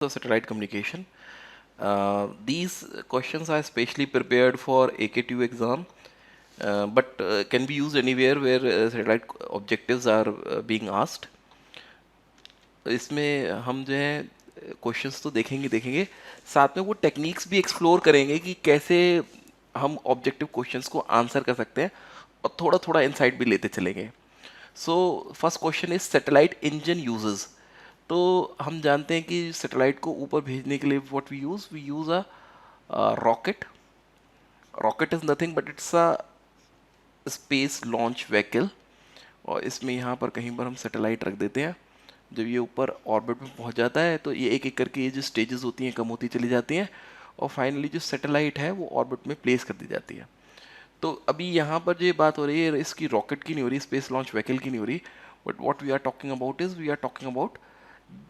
The satellite communication. These questions are specially prepared for AKTU exam, but can be used anywhere where satellite objectives are being asked. इसमें हम जो है questions तो देखेंगे साथ में वो टेक्निक्स भी एक्सप्लोर करेंगे कि कैसे हम ऑब्जेक्टिव क्वेश्चंस को आंसर कर सकते हैं और थोड़ा थोड़ा इनसाइट भी लेते चलेंगे. So first question is satellite engine uses. तो हम जानते हैं कि सैटेलाइट को ऊपर भेजने के लिए what we use a rocket. Rocket is nothing but it's a space launch vehicle. और इसमें यहाँ पर कहीं पर हम सैटेलाइट रख देते हैं. जब ये ऊपर ऑर्बिट में पहुँच जाता है तो ये एक एक करके ये जो स्टेजेस होती हैं कम होती चली जाती हैं और फाइनली जो सैटेलाइट है वो ऑर्बिट में प्लेस कर दी जाती है. तो अभी यहाँ पर जो ये बात हो रही है इसकी रॉकेट की नहीं हो रही, स्पेस लॉन्च व्हीकल की नहीं हो रही, but what we are talking about is we are talking about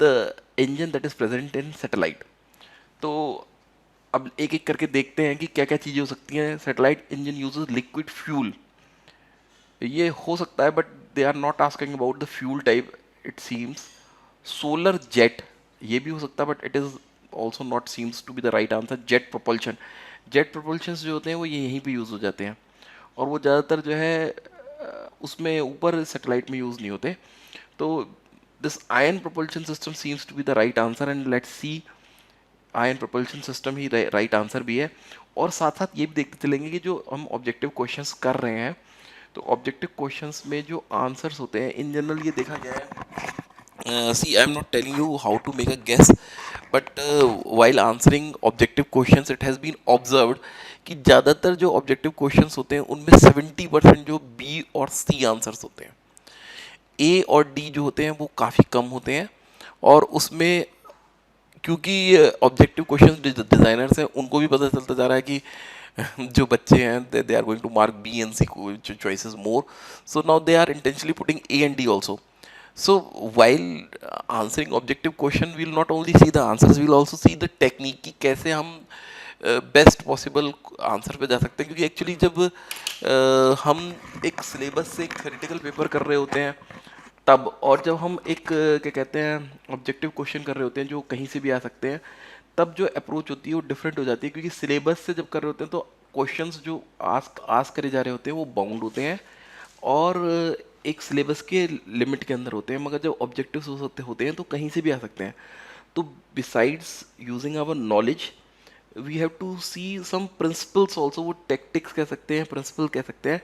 the engine that is present in satellite. तो अब एक एक करके देखते हैं कि क्या क्या चीज़ें हो सकती हैं. Satellite engine uses liquid fuel. ये हो सकता है but they are not asking about the fuel type it seems. Solar jet ये भी हो सकता है but it is also not seems to be the right answer. Jet propulsion. Jet propulsion जो होते हैं वो यहीं पे यूज़ हो जाते हैं और वो ज़्यादातर जो है उसमें ऊपर सैटेलाइट में यूज़ नहीं होते. तो this ion propulsion system seems to be the right answer and let's see ion propulsion system ही राइट आंसर भी है. और साथ साथ ये भी देखते चलेंगे कि जो हम ऑब्जेक्टिव क्वेश्चंस कर रहे हैं तो ऑब्जेक्टिव क्वेश्चंस में जो आंसर्स होते हैं इन जनरल ये देखा गया है. See I am not telling you how to make a guess but while answering objective questions it has been observed कि ज़्यादातर जो ऑब्जेक्टिव क्वेश्चंस होते हैं उनमें 70% जो बी और सी आंसर्स होते हैं. ए और डी जो होते हैं वो काफ़ी कम होते हैं. और उसमें क्योंकि ऑब्जेक्टिव क्वेश्चन डिज़ाइनर्स हैं उनको भी पता चलता जा रहा है कि जो बच्चे हैं they are going to mark B and C choices more. So now they are intentionally putting A and D also. So while answering objective question we'll not only see the answers we'll also see the technique कि कैसे हम best possible answer पे जा सकते हैं. क्योंकि actually जब हम एक सिलेबस से एक थ्योरेटिकल पेपर कर रहे होते हैं तब और जब हम एक क्या कहते हैं ऑब्जेक्टिव क्वेश्चन कर रहे होते हैं जो कहीं से भी आ सकते हैं तब जो अप्रोच होती है वो डिफरेंट हो जाती है. क्योंकि सिलेबस से जब कर रहे होते हैं तो क्वेश्चंस जो आस्क आस्क करे जा रहे होते हैं वो बाउंड होते हैं और एक सिलेबस के लिमिट के अंदर होते हैं. मगर जब ऑब्जेक्टिव्स हो सकते होते हैं तो कहीं से भी आ सकते हैं. तो besides using our knowledge we have to see some principles also. वो टेक्टिक्स कह सकते हैं, प्रिंसिपल कह सकते हैं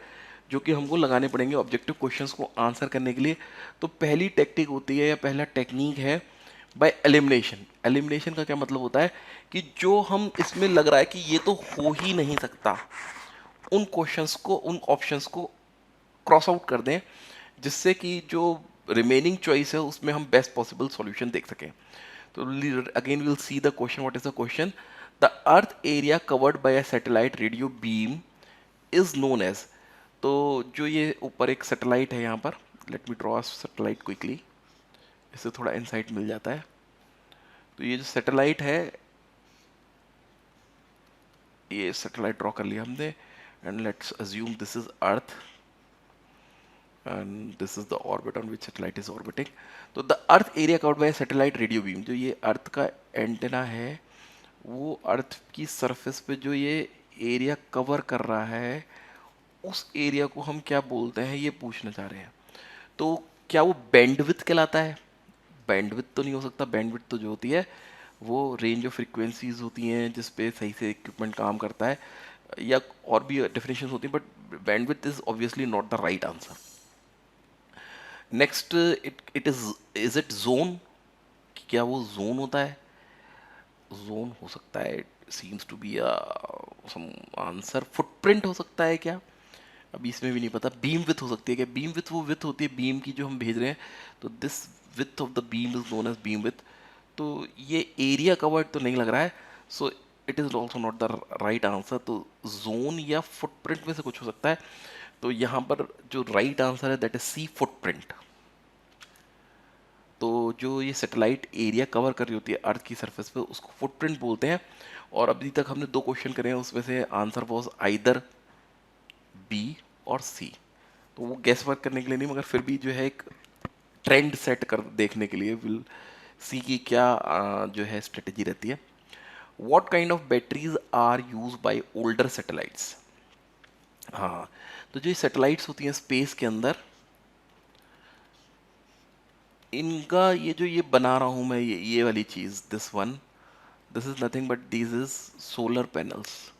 जो कि हमको लगाने पड़ेंगे ऑब्जेक्टिव क्वेश्चंस को आंसर करने के लिए. तो पहली टेक्निक होती है या पहला टेक्निक है बाय एलिमिनेशन. एलिमिनेशन का क्या मतलब होता है कि जो हम इसमें लग रहा है कि ये तो हो ही नहीं सकता उन क्वेश्चंस को उन ऑप्शंस को क्रॉस आउट कर दें जिससे कि जो रिमेनिंग चॉइस है उसमें हम बेस्ट पॉसिबल सॉल्यूशन देख सकें. तो again will see the question. What is the question? The earth area covered by a satellite radio beam is known as. तो जो ये ऊपर एक सैटेलाइट है यहाँ पर, let me draw satellite quickly, इससे थोड़ा इंसाइट मिल जाता है. तो ये जो सैटेलाइट है ये सैटेलाइट ड्रॉ कर लिया हमने and let's assume this is earth and this is the orbit on which satellite is orbiting. तो the earth area covered by a satellite radio beam, जो ये अर्थ का एंटेना है वो अर्थ की सरफेस पे जो ये एरिया कवर कर रहा है उस एरिया को हम क्या बोलते हैं ये पूछना चाह रहे हैं. तो क्या वो बैंडविड्थ कहलाता है? बैंडविड्थ तो नहीं हो सकता. बैंडविड्थ तो जो होती है वो रेंज ऑफ फ्रिक्वेंसीज होती हैं जिस पे सही से इक्विपमेंट काम करता है या और भी डेफिनेशन होती हैं but bandwidth is obviously not the right answer. Next it is it zone. क्या वो जोन होता है? जोन हो सकता है. Seems to be some answer. Footprint हो सकता है क्या? अभी इसमें भी नहीं पता. बीम विथ हो सकती है क्या? बीम विथ वो विथ होती है बीम की जो हम भेज रहे हैं. तो this width of the beam is known as beam width. तो ये एरिया कवर्ड तो नहीं लग रहा है. So it is also not the right answer. तो जोन या फुटप्रिंट में से कुछ हो सकता है. तो यहाँ पर जो राइट आंसर है दैट इज सी, फुटप्रिंट. तो जो ये सैटेलाइट एरिया कवर कर रही होती है अर्थ की सरफेस पे उसको फुटप्रिंट बोलते हैं. और अभी तक हमने दो क्वेश्चन करे हैं उसमें से आंसर वॉज आइदर बी और सी. तो वो गैस वर्क करने के लिए नहीं मगर फिर भी जो है एक ट्रेंड सेट कर देखने के लिए विल सी की क्या जो है स्ट्रेटेजी रहती है। What kind of batteries are use by older satellites. हाँ, तो जो सैटेलाइट्स होती हैं स्पेस के अंदर, इनका ये जो ये बना रहा हूँ मैं, ये वाली चीज़, this one, this is nothing but this is solar panels.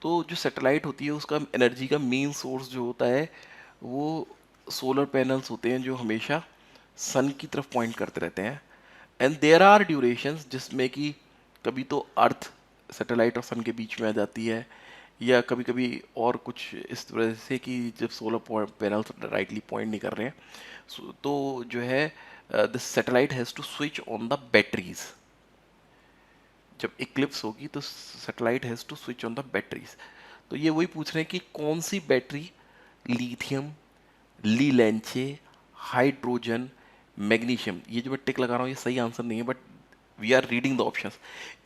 तो जो सैटेलाइट होती है उसका एनर्जी का मेन सोर्स जो होता है वो सोलर पैनल्स होते हैं, जो हमेशा सन की तरफ पॉइंट करते रहते हैं। एंड देयर आर ड्यूरेशंस जिसमें कि कभी तो अर्थ सैटेलाइट और सन के बीच में आ जाती है, या कभी कभी और कुछ इस तरह से कि जब सोलर पैनल्स राइटली पॉइंट नहीं कर रहे हैं, तो जो है this satellite has to switch on the batteries. जब इक्लिप्स होगी तो satellite has to switch on the batteries. तो ये वही पूछ रहे हैं कि कौन सी बैटरी, लिथियम, ली लेंचे, हाइड्रोजन, मैग्नीशियम। ये जो मैं टिक लगा रहा हूँ ये सही आंसर नहीं है, but we are reading the options.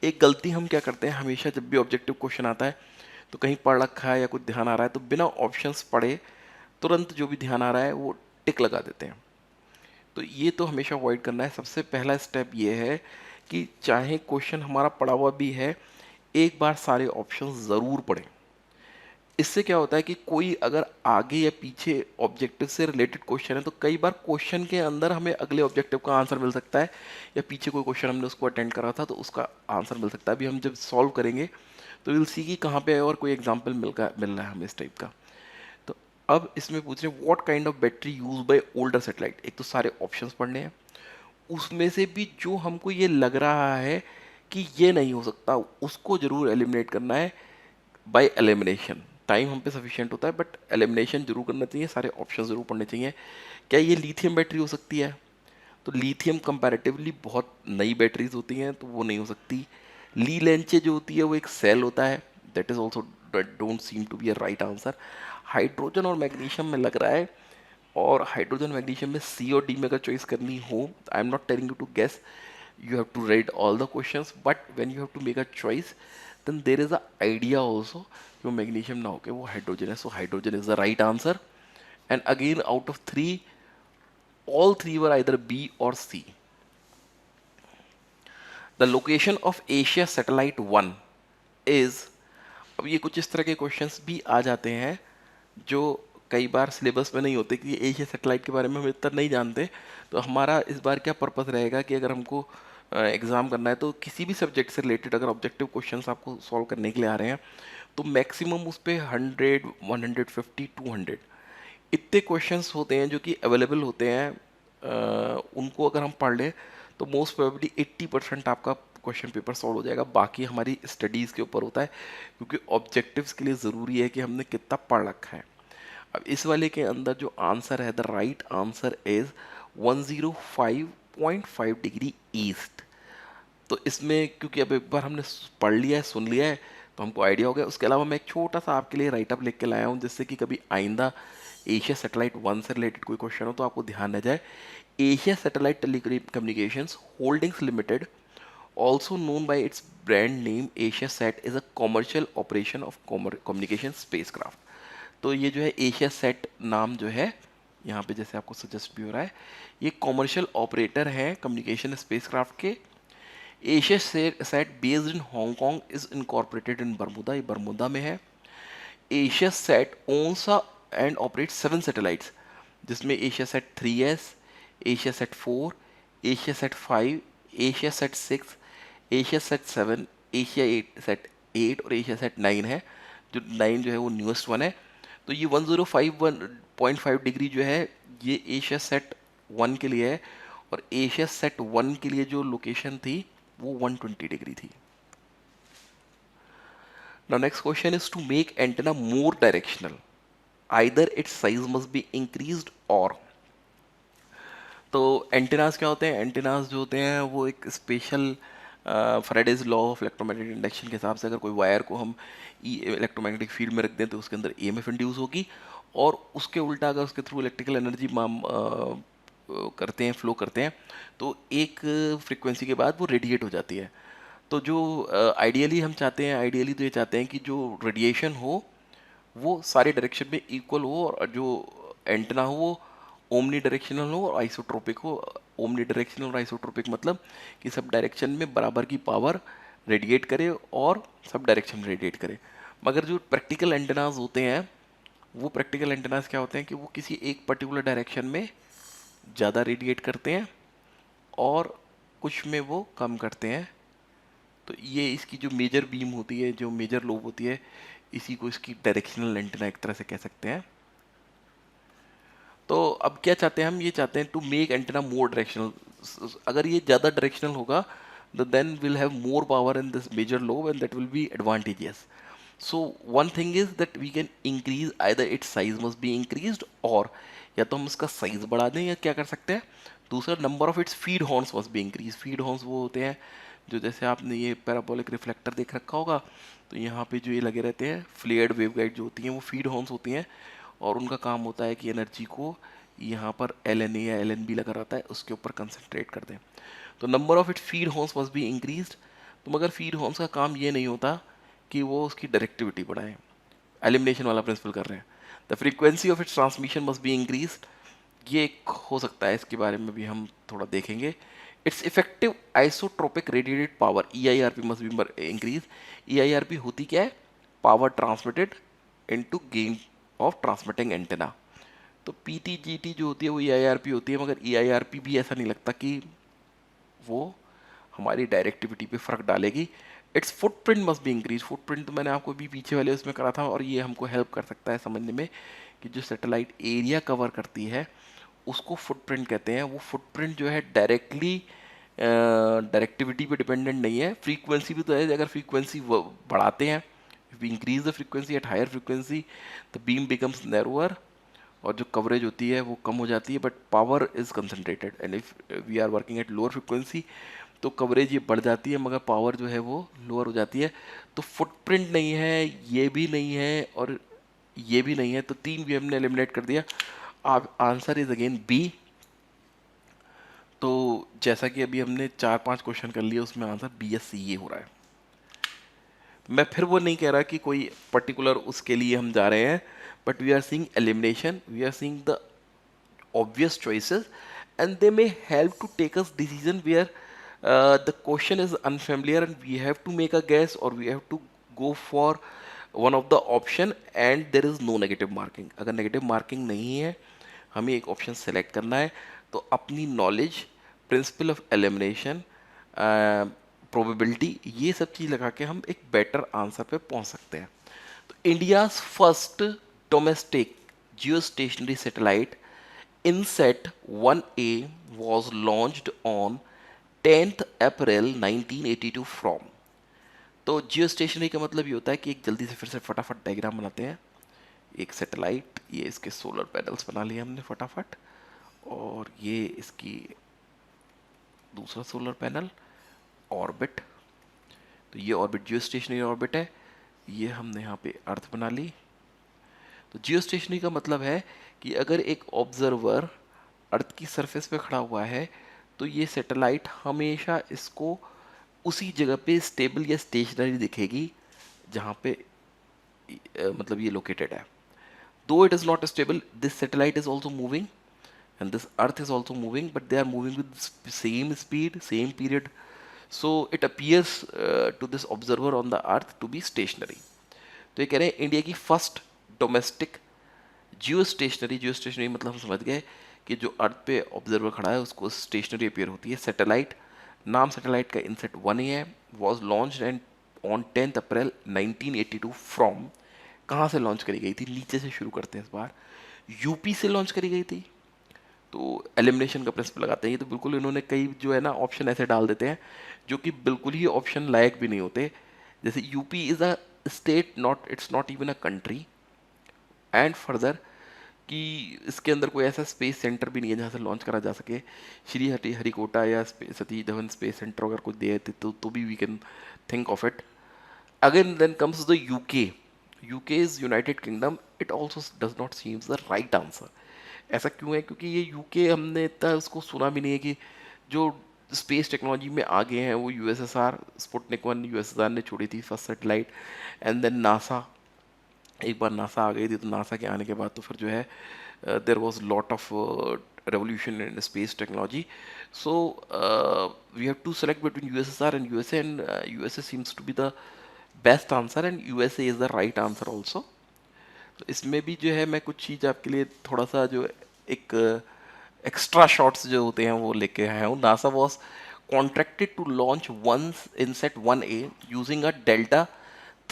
एक गलती हम क्या करते हैं हमेशा, जब भी ऑब्जेक्टिव क्वेश्चन आता है तो कहीं पढ़ रखा है या कुछ ध्यान आ रहा है तो बिना ऑप्शंस पढ़े तुरंत जो भी ध्यान आ रहा है वो टिक लगा देते हैं। तो ये तो हमेशा अवॉइड करना है। सबसे पहला स्टेप ये है कि चाहे क्वेश्चन हमारा पढ़ा हुआ भी है, एक बार सारे ऑप्शंस ज़रूर पढ़ें। इससे क्या होता है कि कोई अगर आगे या पीछे ऑब्जेक्टिव से रिलेटेड क्वेश्चन है तो कई बार क्वेश्चन के अंदर हमें अगले ऑब्जेक्टिव का आंसर मिल सकता है, या पीछे कोई क्वेश्चन हमने उसको अटेंड करा था तो उसका आंसर मिल सकता है। अभी हम जब सॉल्व करेंगे तो विल सी कि कहाँ पे है और कोई एग्जाम्पल मिल रहा है हमें इस टाइप का। तो अब इसमें पूछ रहे हैं what kind of battery use by older satellite. एक तो सारे ऑप्शंस पढ़ने हैं, उसमें से भी जो हमको ये लग रहा है कि ये नहीं हो सकता उसको जरूर एलिमिनेट करना है बाय एलिमिनेशन। टाइम हम पे सफिशिएंट होता है बट एलिमिनेशन जरूर करना चाहिए, सारे ऑप्शन जरूर पढ़ने चाहिए। क्या ये लिथियम बैटरी हो सकती है? तो लिथियम कंपैरेटिवली बहुत नई बैटरीज होती हैं तो वो नहीं हो सकती। ली लेंचे जो होती है वो एक सेल होता है, that is also don't seem to be a right answer. Hydrogen और मैग्नीशियम में लग रहा है, और हाइड्रोजन मैग्नीशियम में सी और डी में अगर चॉइस करनी हो, I am not telling you to guess, you have to read all the questions, but when you have to make a choice then there is a idea also कि वो magnesium ना होके वो hydrogen है, so hydrogen is the right answer. And again out of three, all three were either B or C. The location of Asia Satellite 1 is, अब ये कुछ इस तरह के क्वेश्चंस भी आ जाते हैं जो कई बार सिलेबस में नहीं होते कि एशिया सैटेलाइट के बारे में हम इतना नहीं जानते। तो हमारा इस बार क्या पर्पस रहेगा कि अगर हमको एग्ज़ाम करना है तो किसी भी सब्जेक्ट से रिलेटेड अगर ऑब्जेक्टिव क्वेश्चंस आपको सॉल्व करने के लिए आ रहे हैं तो मैक्सिमम उस पर 100, 150, 200 इतने क्वेश्चंस होते हैं जो कि अवेलेबल होते हैं। उनको अगर हम पढ़ लें तो मोस्ट प्रोबेबली 80% आपका क्वेश्चन पेपर सॉल्व हो जाएगा। बाकी हमारी स्टडीज़ के ऊपर होता है, क्योंकि ऑब्जेक्टिव्स के लिए ज़रूरी है कि हमने कितना पढ़ रखा है। अब इस वाले के अंदर जो आंसर है, the right answer is 105.5 degree east. तो इसमें क्योंकि अब एक बार हमने पढ़ लिया है, सुन लिया है, तो हमको आइडिया हो गया। उसके अलावा मैं एक छोटा सा आपके लिए राइटअप लिख के लाया हूँ, जिससे कि कभी आइंदा एशिया सैटेलाइट 1 से रिलेटेड कोई क्वेश्चन हो तो आपको ध्यान रह जाए। Asia satellite telecommunications holdings limited, also known by its brand name AsiaSat, is a commercial operation of communication spacecraft। तो ये जो है एशिया सेट नाम जो है यहाँ पे जैसे आपको सजेस्ट भी हो रहा है, ये कॉमर्शियल ऑपरेटर है कम्युनिकेशन स्पेसक्राफ्ट के। Asia Sat based in Hong Kong is incorporated in Bermuda, ये बर्मुदा में है। Asia Sat owns and operate 7 satellites, जिसमें Asia Sat 3S, Asia Sat 4, Asia Sat 5, Asia Sat 6, Asia Sat 7, Asia 8 Sat 8 और Asia set 9 है। जो 9 जो है वो न्यूएस्ट वन है। तो ये 105.5 डिग्री जो है ये एशिया सेट 1 के लिए है, और एशिया सेट 1 के लिए जो लोकेशन थी वो 120 डिग्री थी। Now next question is to make antenna more directional. Either its size must be increased or, तो एंटेनास क्या होते हैं? एंटेनास जो होते हैं वो एक special Faraday's law of electromagnetic induction के हिसाब से अगर कोई वायर को हम इलेक्ट्रोमैग्नेटिक फील्ड में रख दें तो उसके अंदर ईएमएफ इंड्यूस होगी, और उसके उल्टा अगर उसके थ्रू इलेक्ट्रिकल एनर्जी करते हैं, फ्लो करते हैं, तो एक फ्रीक्वेंसी के बाद वो रेडिएट हो जाती है। तो जो आइडियली हम चाहते हैं, आइडियली तो ये चाहते हैं कि जो रेडिएशन हो वो सारे डायरेक्शन में इक्वल हो, और जो एंटेना हो वो ओमनी डायरेक्शनल हो और आइसोट्रोपिक हो। ओमनी डायरेक्शनल और आइसोट्रोपिक मतलब कि सब डायरेक्शन में बराबर की पावर रेडिएट करे और सब डायरेक्शन में रेडिएट करे। मगर जो प्रैक्टिकल एंटेनाज होते हैं, वो प्रैक्टिकल एंटेनाज क्या होते हैं कि वो किसी एक पर्टिकुलर डायरेक्शन में ज़्यादा रेडिएट करते हैं और कुछ में वो कम करते हैं। तो ये इसकी जो मेजर बीम होती है, जो मेजर लोब होती है, इसी को इसकी डायरेक्शनल एंटेना एक तरह से कह सकते हैं। तो अब क्या चाहते हैं हम, ये चाहते हैं to make antenna more directional. अगर ये ज़्यादा डायरेक्शनल होगा then will have more power in this major lobe and that will be advantageous. So one thing is that we can increase, either its size must be increased, और या तो हम इसका size बढ़ा दें, या क्या कर सकते हैं, दूसरा number of its feed horns must be increase. Feed horns वो होते हैं जो, जैसे आपने ये पैराबोलिक रिफ्लेक्टर देख रखा होगा, तो यहाँ पे जो ये लगे रहते हैं फ्लेयर्ड वेवगाइड जो होती हैं, वो फीड हॉर्न्स होती हैं, और उनका काम होता है कि एनर्जी को यहाँ पर एल एन ए या एल एन बी लगा रहता है उसके ऊपर कंसंट्रेट कर दें। तो number of it feed horns must be increased. तो मगर फीड हॉर्न्स का काम ये नहीं होता कि वो उसकी डायरेक्टिविटी बढ़ाएं, एलिमिनेशन वाला प्रिंसिपल कर रहे हैं। The frequency of its transmission must be increased, ये एक हो सकता है, इसके बारे में भी हम थोड़ा देखेंगे। It's effective isotropic radiated power E I R P must be increase. E I R P होती क्या है, power transmitted into gain of transmitting antenna. तो पी टी जी टी जो होती है वो ई आई आर पी होती है, मगर ई आई आर पी भी ऐसा नहीं लगता कि वो हमारी डायरेक्टिविटी पे फ़र्क डालेगी। It's footprint must be increase. Footprint तो मैंने आपको भी पीछे वाले उसमें करा था, और ये हमको हेल्प कर सकता है समझने में कि जो सैटेलाइट एरिया कवर करती है उसको फुटप्रिंट कहते हैं। वो फुटप्रिंट जो है डायरेक्टली डायरेक्टिविटी पे डिपेंडेंट नहीं है, फ्रीक्वेंसी भी तो है। अगर फ्रीक्वेंसी बढ़ाते हैं, we increase the frequency at higher frequency, the beam becomes narrower, और जो कवरेज होती है वो कम हो जाती है, but power is concentrated. And if we are working at lower frequency, तो कवरेज ये बढ़ जाती है मगर पावर जो है वो लोअर हो जाती है। तो फुटप्रिंट नहीं है, ये भी नहीं है, और ये भी नहीं है, तो तीन भी हमने एलिमिनेट कर दिया। अब आंसर इज अगेन बी। तो जैसा कि अभी हमने 4-5 क्वेश्चन कर लिए, उसमें आंसर बी एस सी ये हो रहा है। मैं फिर वो नहीं कह रहा कि कोई पर्टिकुलर उसके लिए हम जा रहे हैं, but we are seeing elimination, we are seeing the obvious choices, and they may help to take us decision where the question is unfamiliar and we have to make a guess, or we have to go for one of the option and there is no negative marking। अगर negative marking नहीं है, हमें एक option select करना है, तो अपनी knowledge, principle of elimination, probability, ये सब चीज़ लगा के हम एक better answer पे पहुंच सकते हैं। तो India's first domestic geostationary satellite INSAT 1A was launched on 10th April 1982 from। तो जियो स्टेशनरी का मतलब ये होता है कि एक जल्दी से फिर से फटाफट डायग्राम बनाते हैं। एक सैटेलाइट, ये इसके सोलर पैनल्स बना लिए हमने फटाफट, और ये इसकी दूसरा सोलर पैनल, ऑर्बिट। तो ये ऑर्बिट जियो स्टेशनरी ऑर्बिट है। ये हमने यहाँ पे अर्थ बना ली। तो जियो स्टेशनरी का मतलब है कि अगर एक ऑब्जर्वर अर्थ की सरफेस पे खड़ा हुआ है, तो ये सैटेलाइट हमेशा इसको उसी जगह पे स्टेबल या स्टेशनरी दिखेगी जहाँ पे मतलब ये लोकेटेड है। दो it is not stable, this satellite is also moving and this earth is also moving, but they are moving with same speed, same period, so it appears to this observer on the earth to be stationary। तो ये कह रहे हैं India की first domestic जियो stationery मतलब हम समझ गए कि जो अर्थ पे ऑब्जर्वर खड़ा है उसको स्टेशनरी अपीयर होती है। सैटेलाइट, नाम सैटेलाइट का INSAT 1A है, was launch and on 10th April 1982 from. कहाँ से लॉन्च करी गई थी, नीचे से शुरू करते हैं इस बार। यूपी से लॉन्च करी गई थी। तो एलिमिनेशन का प्रिंसिपल लगाते हैं। ये तो बिल्कुल इन्होंने कई जो है ना ऑप्शन ऐसे डाल देते हैं जो कि बिल्कुल ही ऑप्शन लायक भी नहीं होते। जैसे UP is a state, not, it's not even a country. And further कि इसके अंदर कोई ऐसा स्पेस सेंटर भी नहीं है जहाँ से लॉन्च करा जा सके। श्री हरिकोटा या सतीश धवन स्पेस सेंटर अगर कुछ दे तो भी we can think of it. Again then comes the UK. UK is United Kingdom, it also does not seems the right answer. ऐसा क्यों है, क्योंकि ये यूके हमने इतना उसको सुना भी नहीं है। कि जो स्पेस टेक्नोलॉजी में आगे हैं वो यूएसएसआर, स्पुतनिक 1 यूएसएसआर ने छोड़ी थी first satellite, and then NASA. एक बार नासा आ गई थी, तो नासा के आने के बाद तो फिर जो है there was lot of revolution in space technology. So we have to select between USSR and USA, and USA seems to be the best answer, and USA is the right answer also. तो इसमें भी जो है मैं कुछ चीज़ आपके लिए थोड़ा सा जो एक एक्स्ट्रा शॉट्स जो होते हैं वो लेके आया हूँ. NASA was contracted to launch once INSAT 1A using a Delta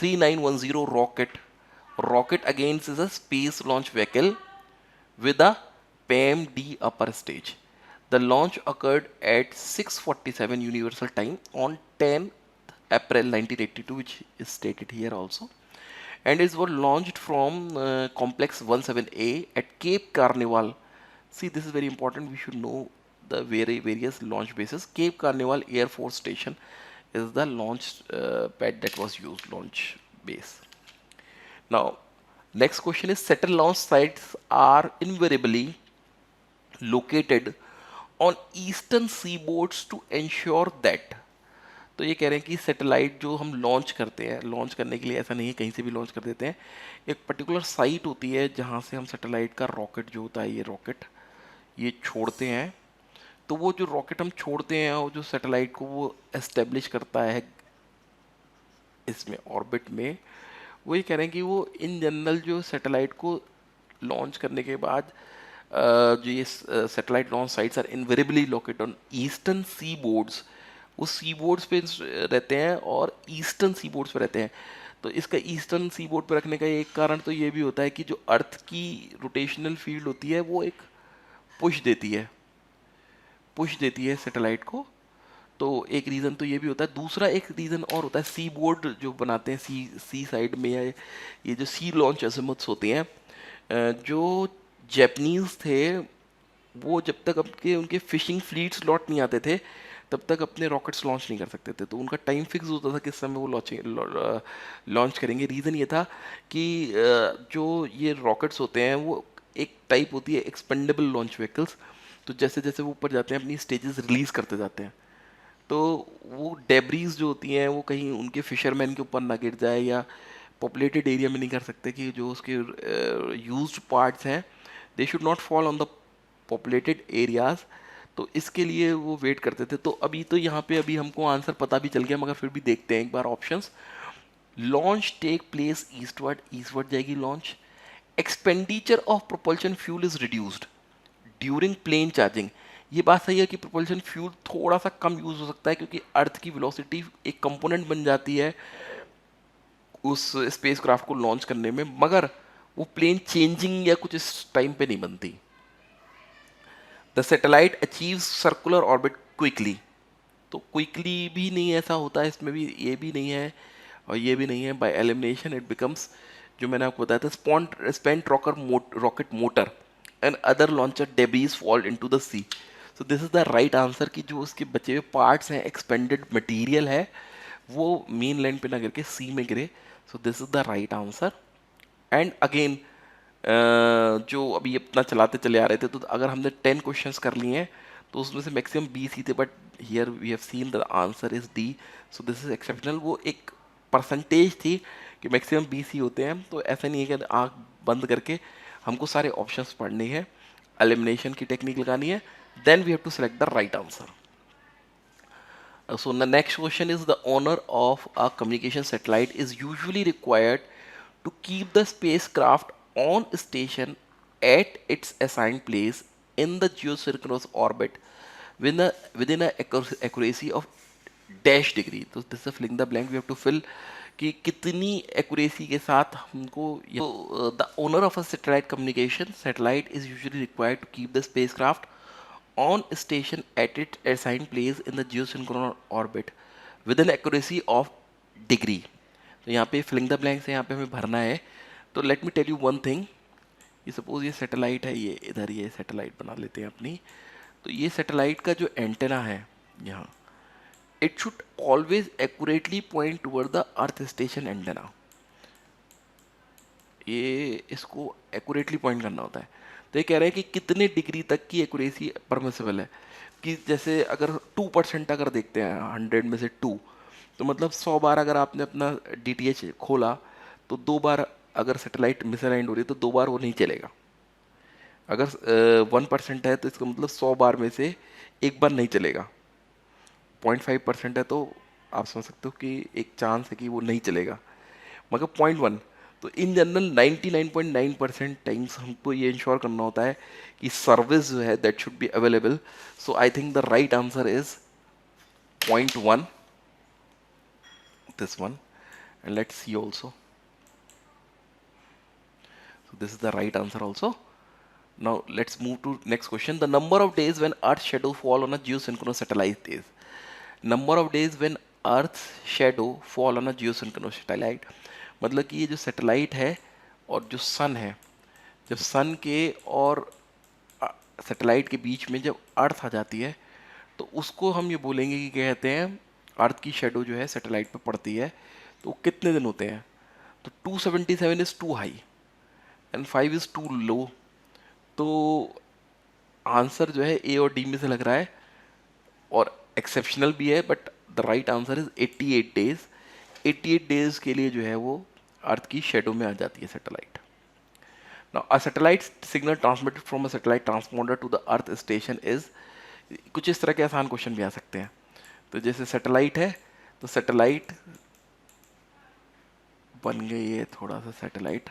3910 rocket. Rocket against is a space launch vehicle with a PAM-D upper stage. The launch occurred at 6:47 Universal Time on 10 April 1982, which is stated here also, and it was launched from Complex 17A at Cape Carnival. See, this is very important. We should know the various launch bases. Cape Carnival Air Force Station is the launch pad that was used, launch base. Now, next question is settle launch sites are invariably located on eastern seaboards to ensure that. तो ये कह रहे हैं कि satellite जो हम launch करते हैं, लॉन्च करने के लिए ऐसा नहीं है कहीं से भी लॉन्च कर देते हैं. एक पर्टिकुलर साइट होती है जहाँ से हम सैटेलाइट का रॉकेट जो होता है, ये रॉकेट ये छोड़ते हैं. तो वो जो रॉकेट हम छोड़ते हैं वो जो सैटेलाइट को वो एस्टेब्लिश करता है इसमें ऑर्बिट में, वो ये कह रहे हैं कि वो इन जनरल जो सैटेलाइट को लॉन्च करने के बाद जो ये satellite launch sites are invariably located on eastern seaboards. वो सी बोर्ड्स पे रहते हैं और ईस्टर्न सी बोर्ड्स पे रहते हैं. तो इसका ईस्टर्न सी बोर्ड पे रखने का एक कारण तो ये भी होता है कि जो अर्थ की रोटेशनल फील्ड होती है वो एक पुश देती है सैटेलाइट को. तो एक रीज़न तो ये भी होता है. दूसरा एक रीज़न और होता है सी बोर्ड जो बनाते हैं सी साइड में, या ये जो सी लॉन्च अज़ीमुथ्स होते हैं, जो जैपनीज़ थे वो जब तक अपने उनके फिशिंग फ्लीट्स लौट नहीं आते थे तब तक अपने रॉकेट्स लॉन्च नहीं कर सकते थे. तो उनका टाइम फिक्स होता था किस समय वो लॉन्च करेंगे. रीज़न ये था कि जो ये रॉकेट्स होते हैं वो एक टाइप होती है एक्सपेंडेबल लॉन्च व्हीकल्स. तो जैसे जैसे वो ऊपर जाते हैं अपनी स्टेजेस रिलीज़ करते जाते हैं. तो वो डेब्रीज जो होती हैं वो कहीं उनके फिशरमैन के ऊपर ना गिर जाए, या पॉपुलेटेड एरिया में नहीं कर सकते कि जो उसके यूज्ड पार्ट्स हैं they should not fall on the populated areas. तो इसके लिए वो वेट करते थे. तो अभी तो यहाँ पे अभी हमको आंसर पता भी चल गया, मगर फिर भी देखते हैं एक बार options. Launch take place eastward, eastward जाएगी launch. Expenditure of propulsion fuel is reduced during plane charging. ये बात सही है कि प्रोपल्शन फ्यूल थोड़ा सा कम यूज हो सकता है क्योंकि अर्थ की वेलोसिटी एक कंपोनेंट बन जाती है उस स्पेसक्राफ्ट को लॉन्च करने में, मगर वो प्लेन चेंजिंग या कुछ इस टाइम पे नहीं बनती. The satellite achieves circular orbit quickly. तो क्विकली भी नहीं ऐसा होता है, इसमें भी ये भी नहीं है और ये भी नहीं है. बाय एलिमिनेशन इट बिकम्स, जो मैंने आपको बताया था, spent rocket motor and other launcher debris fall into the sea. So this is the right answer कि जो उसके बचे हुए पार्ट्स हैं, एक्सपेंडेड मटेरियल है, वो मेन लैंड पे ना गिर के सी में गिरे. सो this is the right answer. And again जो अभी अपना चलाते चले आ रहे थे, तो अगर हमने 10 क्वेश्चंस कर लिए हैं तो उसमें से मैक्सिमम 20 ही थे, but here we have seen the answer is D. So this is exceptional. वो एक परसेंटेज थी कि मैक्सिमम 20 ही होते हैं. तो ऐसा नहीं है कि आँख बंद करके हमको सारे ऑप्शंस पढ़ने हैं, एलिमिनेशन की टेक्निक लगानी है, then we have to select the right answer. So the next question is, the owner of a communication satellite is usually required to keep the spacecraft on station at its assigned place in the geosynchronous orbit within a accuracy of dash degree. तो this is filling the blank. We have to fill कि कितनी accuracy के साथ हमको. तो the owner of a satellite communication satellite is usually required to keep the spacecraft on station at its assigned place in the geosynchronous orbit with an accuracy of degree. तो यहाँ पे filling the blanks है, यहाँ पे हमें भरना है. तो let me tell you one thing. ये सपोज ये सैटेलाइट है, ये इधर ये सैटेलाइट बना लेते हैं अपनी. तो ये सैटेलाइट का जो एंटेना है यहाँ, it should always accurately point toward the earth station antenna. ये इसको एक्यूरेटली पॉइंट करना होता है. तो ये कह रहे हैं कि कितने डिग्री तक की एक्यूरेसी परमिसिबल है. कि जैसे अगर 2% अगर देखते हैं 100 में से 2, तो मतलब 100 बार अगर आपने अपना DTH खोला तो 2 बार अगर सैटेलाइट मिसअलाइंड हो रही है तो 2 बार वो नहीं चलेगा. अगर 1% है तो इसका मतलब 100 बार में से एक बार नहीं चलेगा। 0.5% है तो आप समझ सकते हो कि एक चांस है कि वो नहीं चलेगा। मगर 0.1, तो इन जनरल 99.9% टाइम्स हमको ये इंश्योर करना होता है कि सर्विस जो है that should be available. So I think the right answer is 0.1, this one, and let's see also. So this is the right answer also. Now let's move to next question. The number of days when Earth's shadow fall on a geosynchronous satellite is. Number of days when Earth's shadow fall on a geosynchronous satellite, मतलब कि ये जो satellite है और जो सन है, जब सन के और सैटेलाइट के बीच में जब अर्थ आ जाती है तो उसको हम ये बोलेंगे कि कहते हैं अर्थ की शेडो जो है सैटेलाइट पे पड़ती है तो वो कितने दिन होते हैं। तो 277 is too high and 5 is too low. तो आंसर जो है ए और डी में से लग रहा है और एक्सेप्शनल भी है, but the right answer is 88 days. 88 days के लिए जो है वो अर्थ की शेडो में आ जाती है satellite. Now a satellite signal transmitted from a satellite transponder to the earth station is, कुछ इस तरह के आसान क्वेश्चन भी आ सकते हैं। तो जैसे सैटेलाइट है तो सैटेलाइट बन गई है थोड़ा सा सैटेलाइट,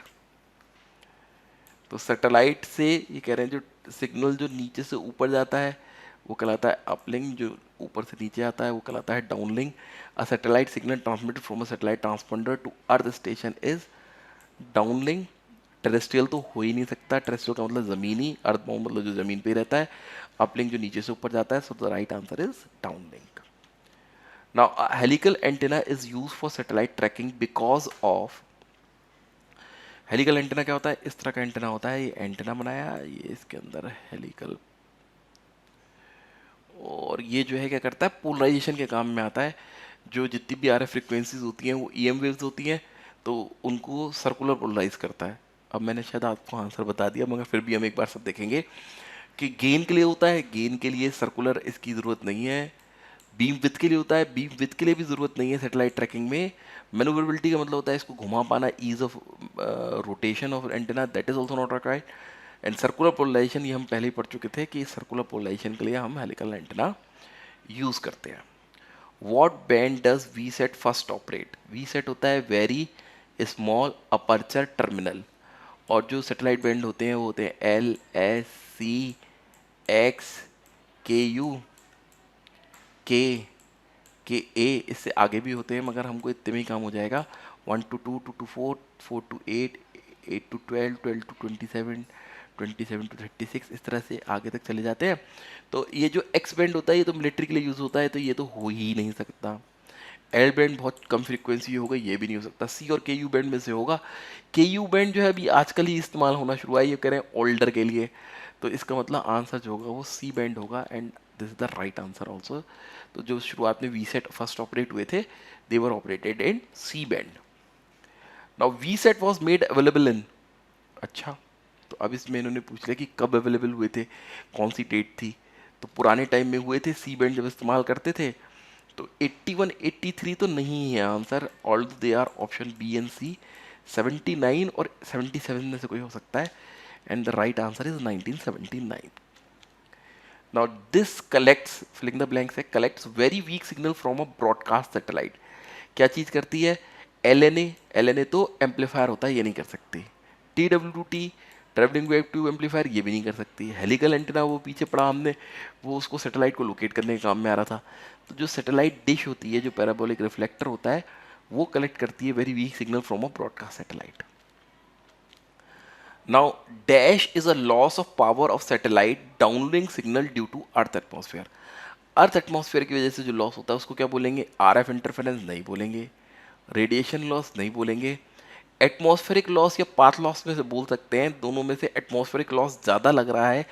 तो सैटेलाइट से ये कह रहे हैं जो सिग्नल जो नीचे से ऊपर जाता है वो कहलाता है अपलिंक, जो ऊपर से नीचे आता है वो कहलाता है downlink. A satellite signal transmitted from a satellite transponder to earth station is downlink. Terrestrial तो हो ही नहीं सकता, टेरेस्ट्रियल का मतलब ज़मीनी, अर्थ बाउंड मतलब जो ज़मीन पे ही रहता है, अपलिंक जो नीचे से ऊपर जाता है। सो the right answer is downlink. Now a helical antenna is use for satellite trekking because of. Helical antenna क्या होता है, इस तरह का एंटेना होता है, ये एंटेना बनाया, ये इसके अंदर हेलिकल, और ये जो है क्या करता है पोलराइजेशन के काम में आता है। जो जितनी भी आरएफ फ्रिक्वेंसीज होती हैं वो ईएम वेव्स होती हैं तो उनको सर्कुलर पोलराइज करता है। अब मैंने शायद आपको आंसर बता दिया मगर फिर भी हम एक बार सब देखेंगे कि गेन के लिए होता है, गेन के लिए सर्कुलर इसकी ज़रूरत नहीं है। बीम विथ के लिए होता है, बीम विथ के लिए भी ज़रूरत नहीं है सैटेलाइट ट्रैकिंग में। मैनूवरेबिलिटी का मतलब होता है इसको घुमा पाना, ease of rotation of antenna, that is also not required. And circular polarization ये हम पहले ही पढ़ चुके थे कि सर्कुलर पोलराइजेशन के लिए हम हेलिकल एंटेना यूज़ करते हैं। What band does VSAT first operate. VSAT होता है वेरी स्मॉल अपर्चर टर्मिनल, और जो सेटेलाइट बैंड होते हैं वो होते हैं एल, एस, सी, एक्स, के यू, के ए, इससे आगे भी होते हैं मगर हमको इतने में ही काम हो जाएगा। 1 to 2, 2 to 4, 4 to 8, 8 to 12, 12 to 27, 27 to 36, इस तरह से आगे तक चले जाते हैं। तो ये जो एक्स बैंड होता है ये तो मिलिट्री के लिए यूज़ होता है, तो ये तो हो ही नहीं सकता। एल बैंड बहुत कम फ्रीक्वेंसी होगा, ये भी नहीं हो सकता। सी और के यू बैंड में से होगा। के यू बैंड जो है अभी आजकल ही इस्तेमाल होना शुरू हुआ है, ये कह रहे हैं ओल्डर के लिए, तो इसका मतलब आंसर जो होगा वो सी बैंड होगा and this is the right answer also. तो जो शुरुआत में वी सेट फर्स्ट ऑपरेट हुए थे they were operated in C band. Now V sat was made available in, अच्छा तो अब इसमें इन्होंने पूछ लिया कि कब अवेलेबल हुए थे, कौन सी डेट थी। तो पुराने टाइम में हुए थे, सी बैंड जब इस्तेमाल करते थे। तो 81 83 तो नहीं है answer, all they are option B and C. 79 और 77 में से कोई हो सकता है and the right answer is 1979। Now this collects, filling the blanks है, collects very weak signal from a broadcast satellite. क्या चीज़ करती है, L N A, L N A तो एम्पलीफायर होता है, ये नहीं कर सकती। T W two T, travelling wave tube amplifier, ये भी नहीं कर सकती। हेलिकल एंटेना वो पीछे पड़ा हमने, वो उसको सैटेलाइट को लोकेट करने के काम में आ रहा था। तो जो सैटेलाइट डिश होती है, जो पैराबोलिक रिफ्लेक्टर होता है, वो कलेक्ट करती है very weak signal from a broadcast satellite. Now dash is a loss of power of satellite downlink signal due to earth atmosphere. Earth atmosphere की वजह से जो लॉस होता है उसको क्या बोलेंगे, आर एफ इंटरफेरेंस नहीं बोलेंगे, रेडिएशन लॉस नहीं बोलेंगे, एटमॉस्फेरिक लॉस या पाथ लॉस में से बोल सकते हैं। दोनों में से एटमॉस्फेरिक लॉस ज़्यादा लग रहा है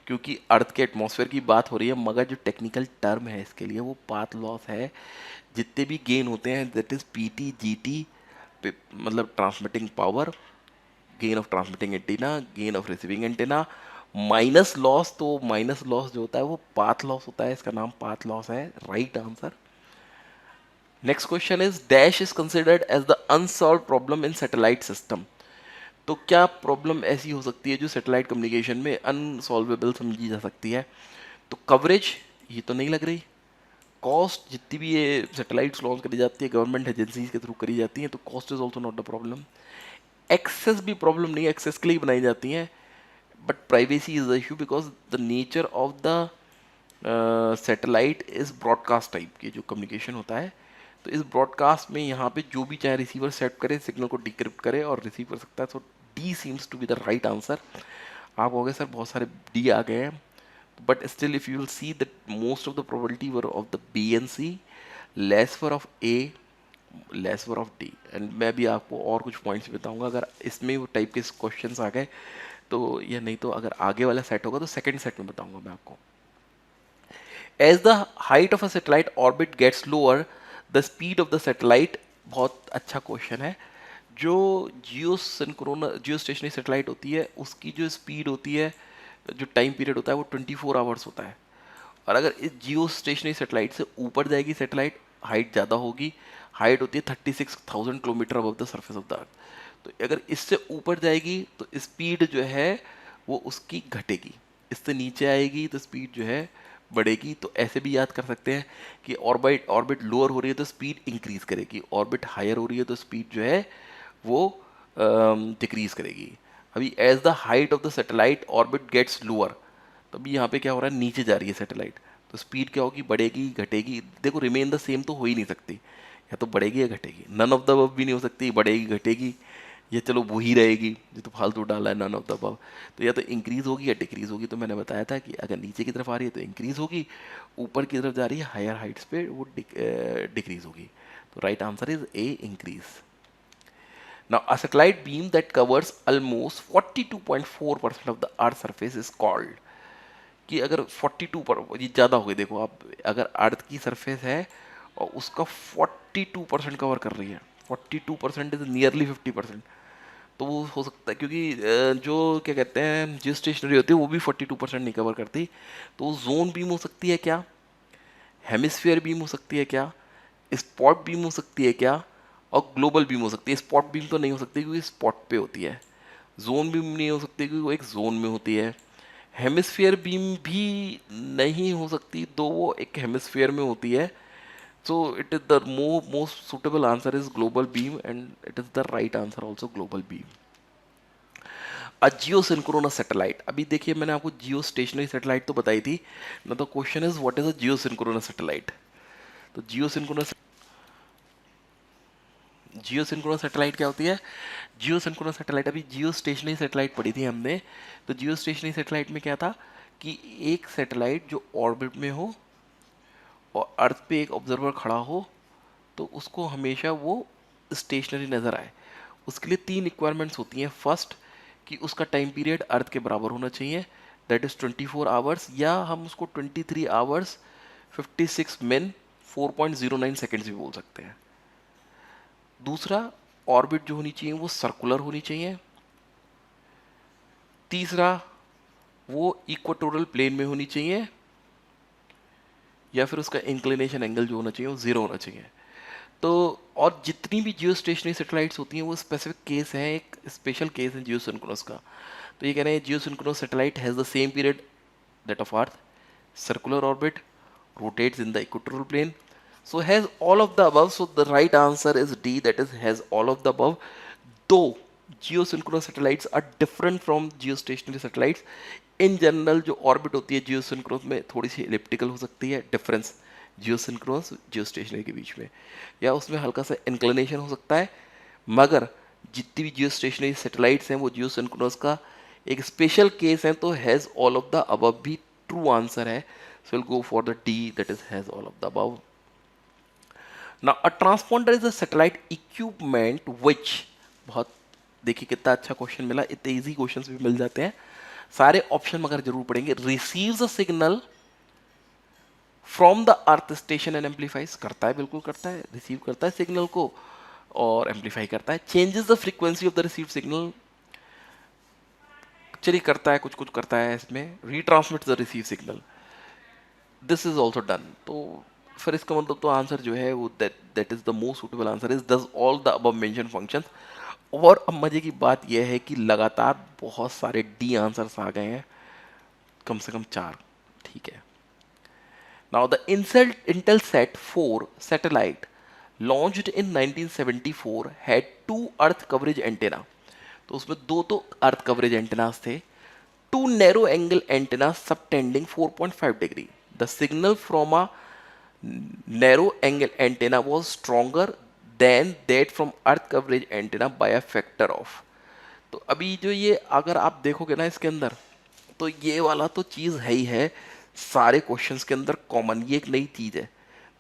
क्योंकि अर्थ के एटमॉस्फेयर की बात हो रही है, मगर जो टेक्निकल टर्म है इसके लिए वो पाथ लॉस है। जितने भी गेन होते हैं that is P T G T, मतलब transmitting power, gain of transmitting antenna, gain of receiving antenna, minus loss, तो माइनस लॉस जो होता है वो पाथ लॉस होता है, इसका नाम पाथ लॉस है, right answer. Next question is dash is considered as the unsolve problem in satellite system. तो क्या प्रॉब्लम ऐसी हो सकती है जो सैटेलाइट कम्युनिकेशन में अनसॉल्वेबल समझी जा सकती है? तो कवरेज, ये तो नहीं लग रही। कॉस्ट, जितनी भी ये सैटेलाइट्स लॉन्च करी जाती है गवर्नमेंट एजेंसीज के थ्रू करी जाती हैं, तो cost is also not the problem. Access भी प्रॉब्लम नहीं है, एक्सेस के लिए बनाई जाती हैं, but privacy is the issue because the nature of the satellite is broadcast type की जो कम्युनिकेशन होता है। तो इस ब्रॉडकास्ट में यहाँ पे जो भी चाहे रिसीवर सेट करे, सिग्नल को डिक्रिप्ट करे और रिसीव कर सकता है। तो D seems to be the right answer. आप कहोगे सर बहुत सारे डी आ गए हैं, but still if you will see that most of the probability were of the B and C, less were of A, less were of D। and मैं भी आपको और कुछ पॉइंट्स बताऊंगा अगर इसमें वो टाइप के क्वेश्चंस आ गए तो, या नहीं तो अगर आगे वाला सेट होगा तो सेकंड सेट में बताऊंगा मैं आपको। As the height of a satellite orbit gets lower, the speed of the satellite, बहुत अच्छा क्वेश्चन है। जो जियो स्टेशनरी सैटेलाइट होती है उसकी जो स्पीड होती है, जो टाइम पीरियड होता है वो 24 आवर्स होता है। और अगर इस जियो स्टेशनरी सैटेलाइट से ऊपर जाएगी सैटेलाइट, हाइट ज़्यादा होगी। हाइट होती है 36,000 kilometre above the surface of the earth. तो अगर इससे ऊपर जाएगी तो स्पीड जो है वो उसकी घटेगी, इससे नीचे आएगी तो स्पीड जो है बढ़ेगी। तो ऐसे भी याद कर सकते हैं कि ऑर्बिट ऑर्बिट लोअर हो रही है तो स्पीड इंक्रीज करेगी, ऑर्बिट हायर हो रही है तो स्पीड जो है वो डिक्रीज करेगी। अभी as the height of the satellite orbit gets lower, तो अभी यहाँ पे क्या हो रहा है, नीचे जा रही है सैटेलाइट, तो स्पीड क्या होगी, बढ़ेगी घटेगी। देखो रिमेन द सेम तो हो ही नहीं सकती, या तो बढ़ेगी या घटेगी, नन ऑफ द अबव भी नहीं हो सकती, बढ़ेगी घटेगी, ये चलो वो ही रहेगी, ये तो फालतू डाला है नन ऑफ द अबव। तो या तो इंक्रीज होगी या डिक्रीज होगी। तो मैंने बताया था कि अगर नीचे की तरफ आ रही है तो इंक्रीज होगी, ऊपर की तरफ जा रही है हायर हाइट्स पे वो डिक्रीज होगी। तो right answer is a, increase. Now, a satellite beam that covers almost 42.4% of the Earth's surface is called, कि अगर 42 पर, ये ज़्यादा हो गई, देखो आप अगर अर्थ की सरफेस है और उसका 42% कवर कर रही है, 42% इज नियरली 50%, तो वो हो सकता है क्योंकि जो क्या कहते हैं जियो स्टेशनरी होती है वो भी 42% नहीं कवर करती। तो वो जोन बीम हो सकती है क्या, हेमिस्फीयर बीम हो सकती है क्या, स्पॉट बीम हो सकती है क्या, और ग्लोबल बीम हो सकती है। स्पॉट बीम तो नहीं हो सकती क्योंकि स्पॉट पे होती है। जोन बीम नहीं हो सकती क्योंकि वो एक जोन में होती है। हेमिस्फीयर बीम भी नहीं हो सकती तो वो एक हेमिस्फीयर में होती है। So it is the most suitable answer is global beam, and it is the right answer also, global beam. A Jio synchronous satellite, अभी देखिए मैंने आपको जियो स्टेशनरी सैटेलाइट तो बताई थी ना, तो question is what is a Jio synchronous satellite. तो जियो सिंक्रोनस सैटेलाइट क्या होती है? जियो सिंक्रोनस सैटेलाइट, अभी जियो स्टेशनरी सैटेलाइट पढ़ी थी हमने। तो जियो स्टेशनरी सैटेलाइट में क्या था कि एक सैटेलाइट जो ऑर्बिट में हो और अर्थ पे एक ऑब्जर्वर खड़ा हो, तो उसको हमेशा वो स्टेशनरी नज़र आए। उसके लिए तीन रिक्वायरमेंट्स होती हैं। फर्स्ट, कि उसका टाइम पीरियड अर्थ के बराबर होना चाहिए, दैट इज़ 24 आवर्स, या हम उसको 23 आवर्स 56 min 4.09 सेकेंड्स भी बोल सकते हैं। दूसरा, ऑर्बिट जो होनी चाहिए वो सर्कुलर होनी चाहिए। तीसरा, वो इक्वेटोरियल प्लेन में होनी चाहिए, या फिर उसका इंक्लिनेशन एंगल जो होना चाहिए वो जीरो होना चाहिए। तो और जितनी भी जियो स्टेशनरी सेटेलाइट्स होती हैं वो स्पेसिफिक केस है, एक स्पेशल केस है जियो सिंक्रोनस का। तो ये कह रहे हैं geosynchronous satellite has the same period that of Earth, circular orbit, rotates in the equatorial plane, so has all of the above. So the right answer is D, that is has all of the above. Though geosynchronous satellites are different from geostationary satellites, in general जो orbit होती है geosynchronous में थोड़ी सी elliptical हो सकती है, difference geosynchronous geostationary के बीच में, या उसमें हल्का सा इंक्लिनेशन हो सकता है। मगर जितनी भी जियोस्टेशनरी सैटेलाइट्स हैं वो जियोसिंक्रोनस का एक स्पेशल केस है, तो has all of the above भी ट्रू आंसर है। So will go for the D, that is has all of the above. Now a transponder is a satellite equipment which, बहुत देखिए कितना अच्छा क्वेश्चन मिला, इतने इजी क्वेश्चंस भी मिल जाते हैं। सारे ऑप्शन मगर जरूर पढ़ेंगे। Receives a signal from the earth station and amplifies, करता है, बिल्कुल करता है, रिसीव करता है सिग्नल को और एम्पलीफाई करता है। Changes the frequency of the receive signal, चलिए करता है, कुछ कुछ करता है इसमें। Retransmit the receive signal, this is also done. तो फिर इसका मतलब तो आंसर जो है वो that that is the most suitable answer is does all the above mention functions. और अब मजे की बात यह है कि लगातार बहुत सारे डी आंसर्स आ गए हैं, कम से कम 4। ठीक है। Now the Intelsat 4 satellite launched in 1974 had two earth coverage antenna। तो उसमें दो तो अर्थ कवरेज एंटेनास थे, two narrow angle antenna subtending 4.5 degree. The signal from a narrow angle antenna was stronger than that from earth coverage antenna by a factor of। तो अभी जो ये अगर आप देखोगे ना इसके अंदर, तो ये वाला तो चीज़ है ही है, सारे क्वेश्चंस के अंदर कॉमन, ये एक नई चीज़ है।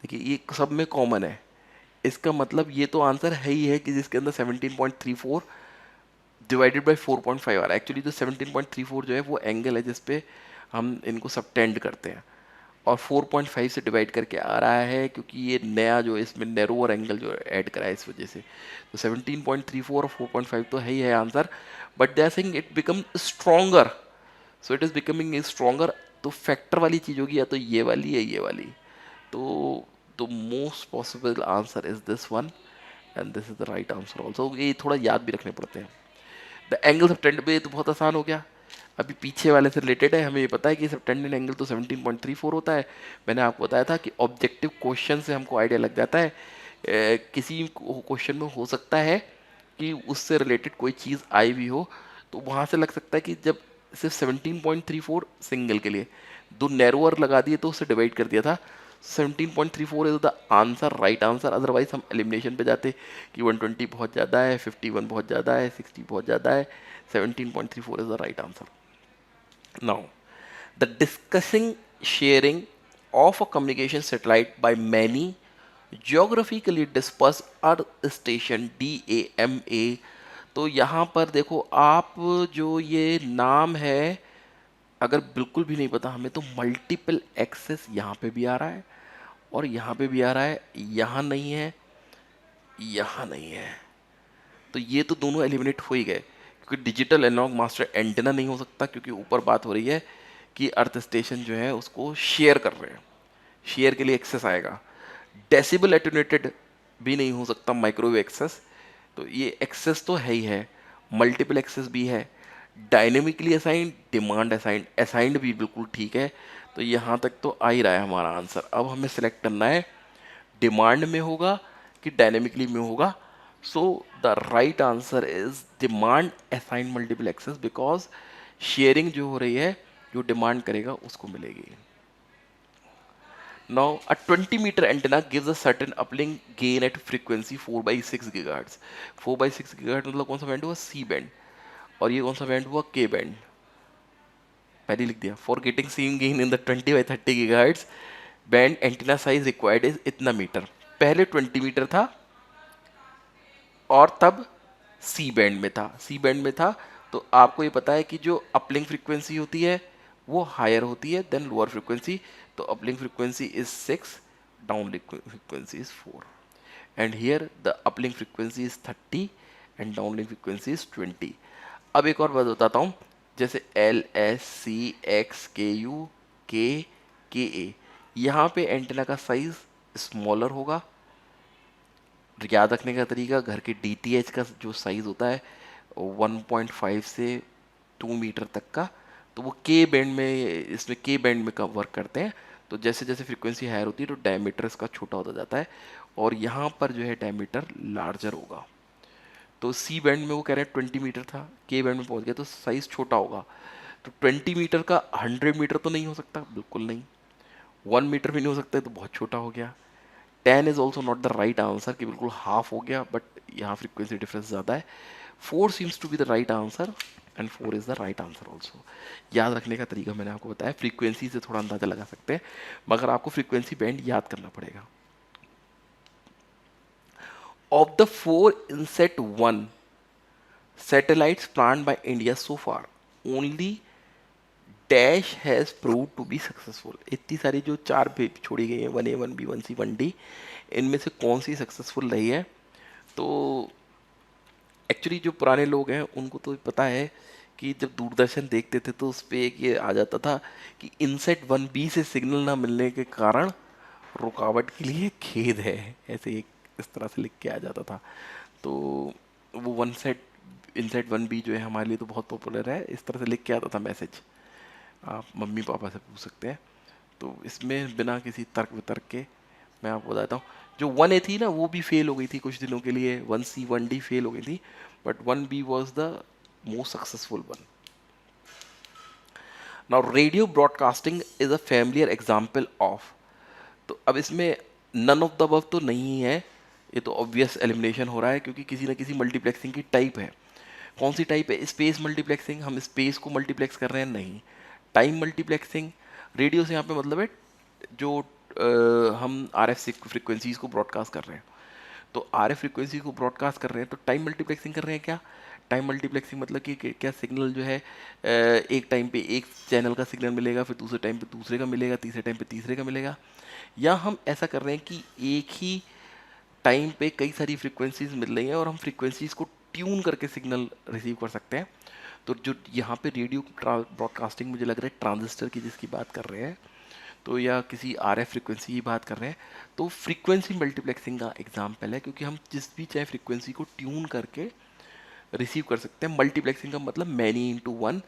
देखिए ये सब में कॉमन है, इसका मतलब ये तो आंसर है ही है कि जिसके अंदर 17.34 डिवाइडेड बाई 4.5 आ रहा है। एक्चुअली जो 17.34 जो है वो एंगल है जिसपे हम इनको सबटेंड करते हैं, और 4.5 से डिवाइड करके आ रहा है क्योंकि ये नया जो इसमें नैरोअर एंगल जो ऐड करा है इस वजह से। तो 17.34 और 4.5 तो है ही है answer, but they are saying it become stronger, so it is becoming stronger. तो फैक्टर वाली चीज़ होगी या तो ये वाली या ये वाली। तो the most possible answer is this one, and this is the right answer also. ये थोड़ा याद भी रखने पड़ते हैं। द एंगल सबटेंड पे तो बहुत आसान हो गया, अभी पीछे वाले से रिलेटेड है। हमें ये पता है कि सबटेंडेड एंगल तो 17.34 होता है। मैंने आपको बताया था कि ऑब्जेक्टिव क्वेश्चन से हमको आइडिया लग जाता है, किसी क्वेश्चन में हो सकता है कि उससे रिलेटेड कोई चीज़ आई भी हो, तो वहाँ से लग सकता है कि जब सिर्फ 17.34 सिंगल के लिए दो नैरोअर लगा दिए तो उससे डिवाइड कर दिया था, 17.34 is the answer, right answer. Otherwise हम एलिमिनेशन पे जाते कि 120 बहुत ज़्यादा है, 51 बहुत ज़्यादा है, 60 बहुत ज़्यादा है। 17.34 is the right answer. Now, the discussing sharing of a communication satellite by many geographically dispersed Earth station DAMA। तो यहाँ पर देखो आप, जो ये नाम है, अगर बिल्कुल भी नहीं पता हमें तो मल्टीपल एक्सेस यहाँ पे भी आ रहा है और यहाँ पे भी आ रहा है, यहाँ नहीं है, यहाँ नहीं है। तो ये तो दोनों एलिमिनेट हो ही गए, क्योंकि डिजिटल एनालॉग मास्टर एंटेना नहीं हो सकता, क्योंकि ऊपर बात हो रही है कि अर्थ स्टेशन जो है उसको शेयर कर रहे हैं, शेयर के लिए एक्सेस आएगा। डेसिबल एटूनेटेड भी नहीं हो सकता, माइक्रोवेव एक्सेस। तो ये एक्सेस तो है ही है, मल्टीपल एक्सेस भी है, dynamically assigned, demand assigned, assigned भी बिल्कुल ठीक है। तो यहाँ तक तो आ ही रहा है हमारा आंसर। अब हमें सेलेक्ट करना है डिमांड में होगा कि डायनेमिकली में होगा। So the right answer is demand assigned multiple access, because sharing जो हो रही है, जो डिमांड करेगा उसको मिलेगी। Now, a 20 meter antenna gives a certain uplink gain at frequency 4 by 6 GHz। 4 by 6 GHz मतलब कौन सा बैंड हुआ? C band. और ये कौन सा बैंड हुआ? के बैंड। पहले लिख दिया। For getting same gain in the 20 by 30 GHz band antenna size required is इतना मीटर। पहले 20 मीटर था और तब सी बैंड में था, सी बैंड में था। तो आपको ये पता है कि जो अपलिंक फ्रीक्वेंसी होती है वो हायर होती है देन लोअर फ्रीक्वेंसी। तो uplink frequency is 6, downlink frequency is 4, and here the uplink frequency is 30 and downlink frequency is 20। अब एक और बात बताता हूँ, जैसे एल एस सी एक्स के यू के ए, यहाँ पे एंटेना का साइज स्मॉलर होगा। याद रखने का तरीका, घर के डीटीएच का जो साइज़ होता है 1.5 से 2 मीटर तक का, तो वो के बैंड में, इसमें के बैंड में का वर्क करते हैं। तो जैसे जैसे फ्रीक्वेंसी हायर होती है तो डायमीटर इसका छोटा होता जाता है, और यहाँ पर जो है डायमीटर लार्जर होगा। तो सी बैंड में वो कह रहे हैं 20 मीटर था, के बैंड में पहुँच गया तो साइज़ छोटा होगा। तो 20 मीटर का 100 मीटर तो नहीं हो सकता, बिल्कुल नहीं। 1 मीटर भी नहीं हो सकता है, तो बहुत छोटा हो गया। 10 is also not the right answer कि बिल्कुल हाफ हो गया, बट यहाँ फ्रीक्वेंसी डिफरेंस ज़्यादा है। 4 seems to be the right answer, and 4 is the right answer also. याद रखने का तरीका मैंने आपको बताया, फ्रीक्वेंसी से थोड़ा अंदाजा लगा सकते हैं, मगर आपको फ्रीक्वेंसी बैंड याद करना पड़ेगा। Of the 4 INSAT 1 satellites planned by India so far, only dash has prove to be successful. इतनी सारी जो 4 भेज छोड़ी गई हैं, 1A 1B 1C 1D, इनमें से कौन सी सक्सेसफुल रही है? तो एक्चुअली जो पुराने लोग हैं उनको तो पता है कि जब दूरदर्शन देखते थे तो उस पर एक ये आ जाता था कि इनसेट 1B से सिग्नल ना मिलने के कारण रुकावट के लिए खेद है, ऐसे एक इस तरह से लिख के आ जाता था। तो वो one set INSAT one B जो है हमारे लिए तो बहुत पॉपुलर है, इस तरह से लिख के आता था मैसेज, आप मम्मी पापा से पूछ सकते हैं। तो इसमें बिना किसी तर्क वितर्क के मैं आपको बताता हूँ, जो वन ए थी ना वो भी फेल हो गई थी कुछ दिनों के लिए, one C one D fail हो गई थी, but one B was the most successful one. Now radio broadcasting is a familiar example of, तो अब इसमें नन ऑफ द अबव तो नहीं है, ये तो ऑब्वियस एलिमिनेशन हो रहा है क्योंकि किसी ना किसी मल्टीप्लेक्सिंग की टाइप है। कौन सी टाइप है? स्पेस मल्टीप्लेक्सिंग, हम स्पेस को मल्टीप्लेक्स कर रहे हैं? नहीं। टाइम मल्टीप्लेक्सिंग, रेडियो से यहाँ पे मतलब है जो हम आर एफ फ्रिक्वेंसीज को ब्रॉडकास्ट कर रहे हैं, तो आर एफ फ्रिक्वेंसी को ब्रॉडकास्ट कर रहे हैं तो टाइम मल्टीप्लेक्सिंग कर रहे हैं क्या? टाइम मल्टीप्लेक्सिंग मतलब कि क्या सिग्नल जो है एक टाइम पे एक चैनल का सिग्नल मिलेगा, फिर दूसरे टाइम पे दूसरे का मिलेगा, तीसरे टाइम पे तीसरे का मिलेगा, या हम ऐसा कर रहे हैं कि एक ही टाइम पे कई सारी फ्रीक्वेंसीज मिल रही हैं और हम फ्रीक्वेंसीज को ट्यून करके सिग्नल रिसीव कर सकते हैं। तो जो यहाँ पे रेडियो ब्रॉडकास्टिंग मुझे लग रहा है ट्रांजिस्टर की जिसकी बात कर रहे हैं, तो या किसी आर एफ फ्रिक्वेंसी की बात कर रहे हैं, तो फ्रीक्वेंसी मल्टीप्लेक्सिंग का एग्जाम्पल है क्योंकि हम जिस भी चाहे फ्रीक्वेंसी को ट्यून करके रिसीव कर सकते हैं। मल्टीप्लेक्सिंग का मतलब मैनी इंटू वन,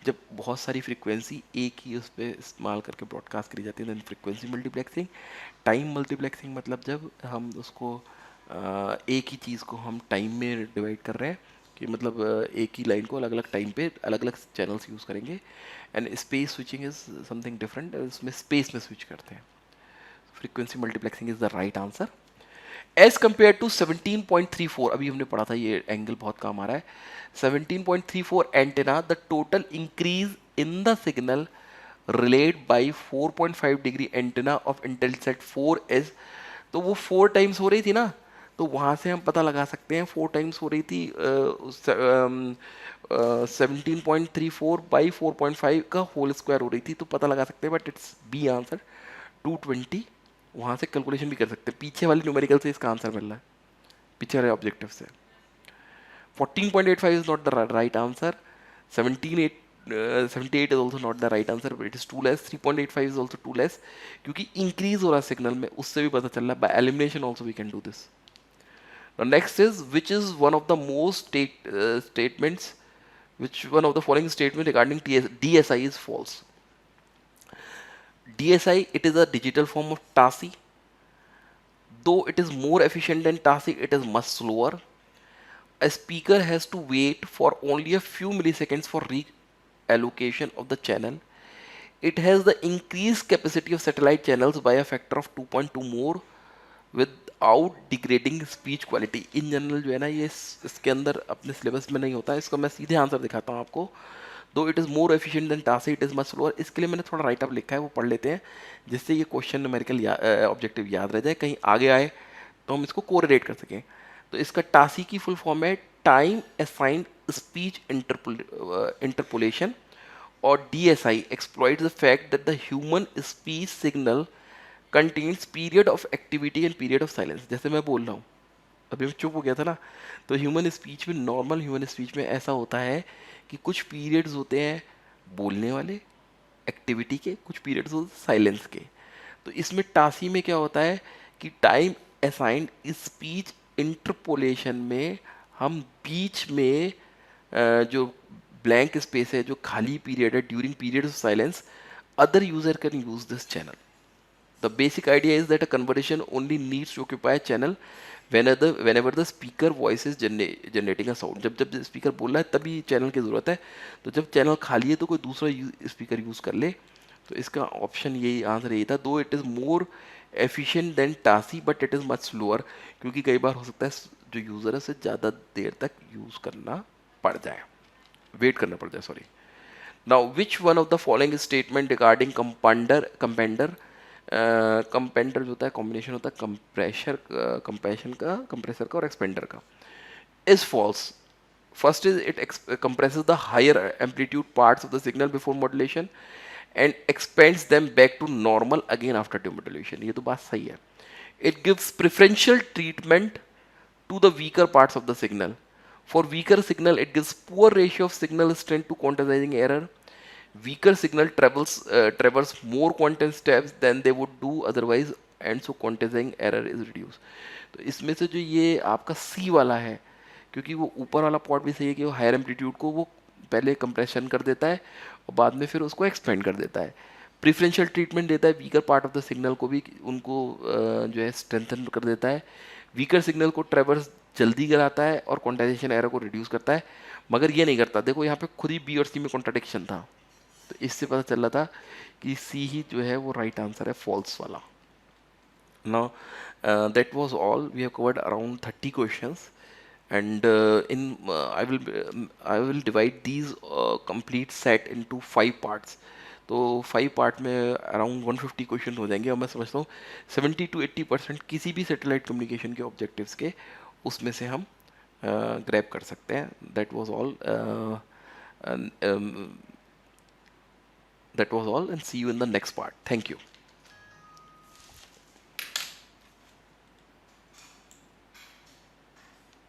जब बहुत सारी फ्रीक्वेंसी एक ही उस पर इस्तेमाल करके ब्रॉडकास्ट करी जाती है then frequency multiplexing. Time multiplexing मतलब जब हम उसको एक ही चीज़ को हम टाइम में डिवाइड कर रहे हैं, कि मतलब एक ही लाइन को अलग अलग टाइम पे अलग अलग चैनल्स यूज़ करेंगे। And space switching is something different, उसमें स्पेस में स्विच करते हैं। Frequency multiplexing is the right answer. As compare to 17.34, अभी हमने पढ़ा था, ये एंगल बहुत काम आ रहा है। 17.34 antenna, the total increase in the signal relate by 4.5 degree antenna of Intelsat 4 as, तो वो 4 टाइम्स हो रही थी ना, तो वहाँ से हम पता लगा सकते हैं 4 टाइम्स हो रही थी 17.34 बाई 4.5 का होल स्क्वायर हो रही थी, तो पता लगा सकते हैं, बट इट्स बी आंसर 220। वहाँ से कैलकुलेशन भी कर सकते हैं, पीछे वाले न्यूमेरिकल से इसका आंसर मिल रहा है, पीछे वाले ऑब्जेक्टिव से। 14.85 is not the right answer. 78 is also not the right answer, but it is too less. 3.85 is also too less क्योंकि increase हो रहा है सिग्नल में, उससे भी पता चल रहा है। By elimination also we can do this. Now next is, which is one of the most statements, which one of the following statements regarding DSI is false? DSI, it is a digital form of TASI. Though it is more efficient than TASI, it is much slower. A speaker has to wait for only a few milliseconds for reallocation of the channel. It has the increased capacity of satellite channels by a factor of 2.2 more without degrading speech quality. In general जो है ना, ये इसके अंदर अपने syllabus में नहीं होता है, इसका मैं सीधे आंसर दिखाता हूँ आपको। दो it is more efficient then task, it is much slower, इसके लिए मैंने थोड़ा राइट अप लिखा है, वो पढ़ लेते हैं जिससे ये क्वेश्चन न्यूमेरिकल ऑब्जेक्टिव याद रह जाए, कहीं आगे आए तो हम इसको कोरिलेट कर सकें। तो इसका टासी की फुल फॉर्म है टाइम असाइंड स्पीच इंटरपोलेशन, और DSI exploits the fact that the human speech signal contains period of activity and period of silence। जैसे मैं बोल रहा हूँ, अभी मैं चुप हो गया था ना, तो ह्यूमन स्पीच में, नॉर्मल ह्यूमन स्पीच में ऐसा होता है कि कुछ पीरियड्स होते हैं बोलने वाले एक्टिविटी के, कुछ पीरियड्स होते हैं साइलेंस के। तो इसमें टासी में क्या होता है कि टाइम असाइंड स्पीच इंटरपोलेशन में हम बीच में जो ब्लैंक स्पेस है, जो खाली पीरियड है, during period of silence, other user can use this channel. The basic idea is that a conversation only needs to occupy channel whenever the speaker voice is generating a sound। जब जब speaker बोल रहा है तभी channel की ज़रूरत है, तो जब चैनल खाली है तो कोई दूसरा स्पीकर यूज़ कर ले। तो इसका ऑप्शन यही आंसर यही था। दो it is more efficient then Tashi but it is much slower, क्योंकि कई बार हो सकता है जो यूज़र है उसे ज़्यादा देर तक यूज़ करना पड़ जाए, वेट करना पड़ जाए, sorry. Now which one of the following statement regarding compander जो होता है कॉम्बिनेशन होता है कंप्रेशन का, कंप्रेसर का और एक्सपेंडर का, is false? First is it compresses the higher amplitude parts of the signal before modulation and expands them back to normal again after demodulation। ये तो बात सही है। It gives preferential treatment to the weaker parts of the signal. For weaker signal, it gives poor ratio of signal strength to quantizing error. Weaker signal travels more quantum steps than they would do otherwise, and so quantizing error is reduced। तो इसमें से जो ये आपका सी वाला है, क्योंकि वो ऊपर वाला पॉट भी सही है कि वो हायर एम्पलीट्यूड को वो पहले कंप्रेशन कर देता है और बाद में फिर उसको एक्सपेंड कर देता है। प्रिफरेंशियल ट्रीटमेंट देता है weaker part of the signal को भी, उनको जो है स्ट्रेंथन कर देता है। वीकर सिग्नल को ट्रेवर्स जल्दी कराता है और क्वांटाइजेशन एरर को रिड्यूस करता है, मगर ये नहीं करता। देखो यहाँ पे खुद ही बी और सी में कॉन्ट्राडिक्शन था, तो इससे पता चल रहा था कि सी ही जो है वो राइट आंसर है, फॉल्स वाला। Now, that was all. We have covered around 30 questions, and I will divide these complete set into 5 parts. तो 5 पार्ट में अराउंड 150 क्वेश्चन हो जाएंगे, और मैं समझता हूँ 70 to 80% किसी भी सैटेलाइट कम्युनिकेशन के ऑब्जेक्टिव्स के उसमें से हम ग्रैब कर सकते हैं. That was all, and see you in the next part. Thank you.